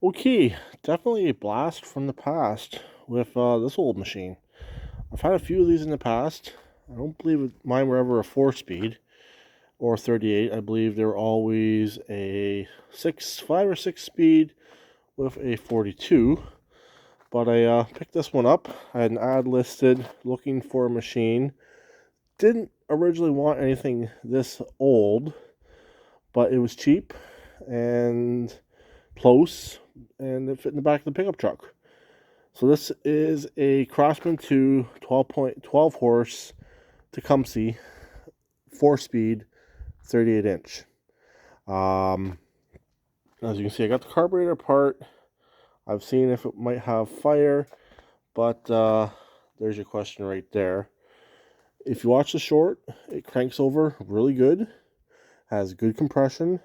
Okay, definitely a blast from the past with this old machine. I've had a few of these in the past. I don't believe mine were ever a 4 speed or 38. I believe they were always a 5 or 6 speed with a 42. But I picked this one up. I had an ad listed looking for a machine. Didn't originally want anything this old, but it was cheap and close, and it fit in the back of the pickup truck. So this is a Craftsman 2 12 horse Tecumseh 4 speed 38 inch. Um, as you can see, I got the carburetor apart. I've seen if it might have fire, but there's your question right there. If you watch the short, it cranks over really good, has good compression.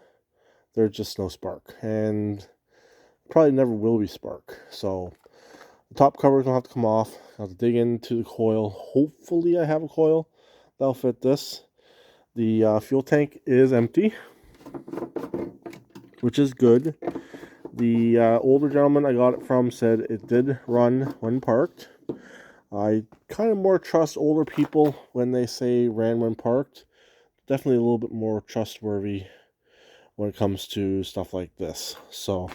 There's just no spark, and probably never will be spark. So the top cover is gonna have to come off. I'll have to dig into the coil. Hopefully, I have a coil that'll fit this. The fuel tank is empty, which is good. The older gentleman I got it from said it did run when parked. I kind of more trust older people when they say ran when parked. Definitely a little bit more trustworthy when it comes to stuff like this. So,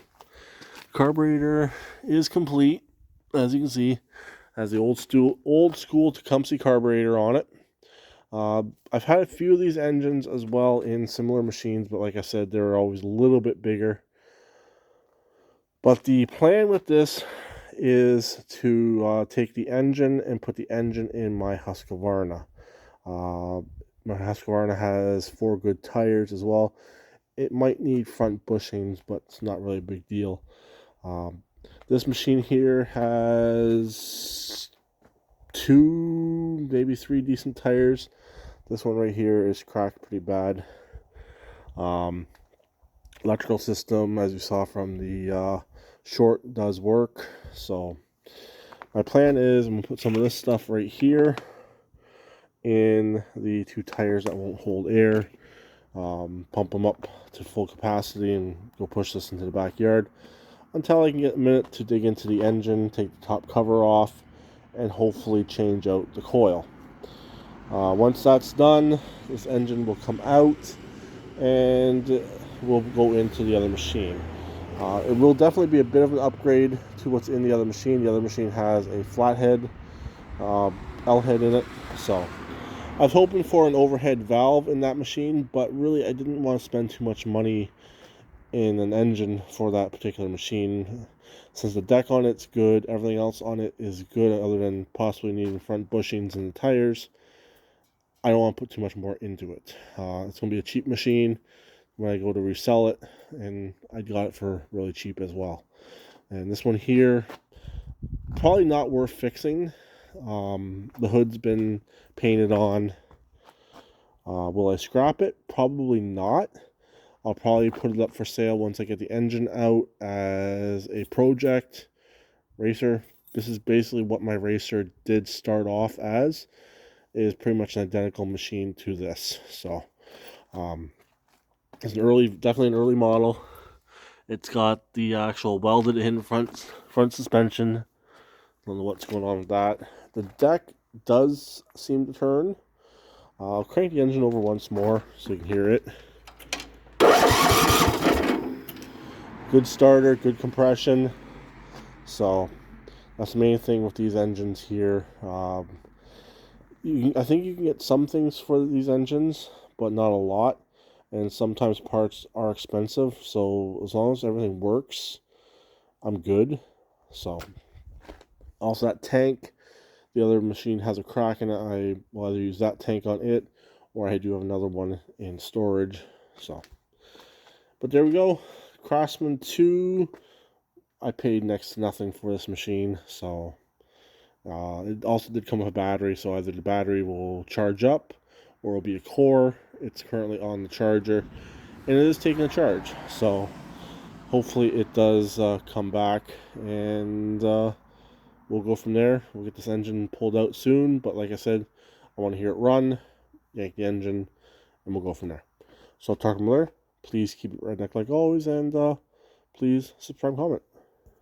carburetor is complete, as you can see. Has the old school Tecumseh carburetor on it. I've had a few of these engines as well in similar machines, but like I said, they're always a little bit bigger. But the plan with this is to take the engine and put the engine in my Husqvarna. My Husqvarna has 4 good tires as well. It might need front bushings, but it's not really a big deal. Um, this machine here has 2, maybe 3 decent tires. This one right here is cracked pretty bad. Electrical system, as you saw from the short, does work. So my plan is I'm going to put some of this stuff right here in the 2 tires that won't hold air. Pump them up to full capacity and go push this into the backyard until I can get a minute to dig into the engine, take the top cover off, and hopefully change out the coil. Once that's done, this engine will come out and we'll go into the other machine. It will definitely be a bit of an upgrade to what's in the other machine. The other machine has a flathead L head in it, so I was hoping for an overhead valve in that machine, but really I didn't want to spend too much money in an engine for that particular machine. Since the deck on it's good, everything else on it is good other than possibly needing front bushings and the tires. I don't want to put too much more into it. It's going to be a cheap machine when I go to resell it, and I got it for really cheap as well. And this one here, probably not worth fixing. The hood's been painted on. Will I scrap it? Probably not. I'll probably put it up for sale once I get the engine out as a project racer. This is basically what my racer did start off as. It is pretty much an identical machine to this. So it's definitely an early model. It's got the actual welded in front suspension. I don't know what's going on with that. The deck does seem to turn. I'll crank the engine over once more so you can hear it. Good starter, good compression. So that's the main thing with these engines here. I think you can get some things for these engines, but not a lot. And sometimes parts are expensive. So as long as everything works, I'm good. So also that tank, the other machine has a crack in it. I will either use that tank on it, or I do have another one in storage. So, but there we go. Craftsman 2. I paid next to nothing for this machine, so it also did come with a battery, so either the battery will charge up or it'll be a core. It's currently on the charger, and it is taking a charge, so hopefully it does come back, and we'll go from there. We'll get this engine pulled out soon, but like I said, I want to hear it run, yank the engine, and we'll go from there. So I'll talk more. Please keep it redneck like always, and please subscribe, comment.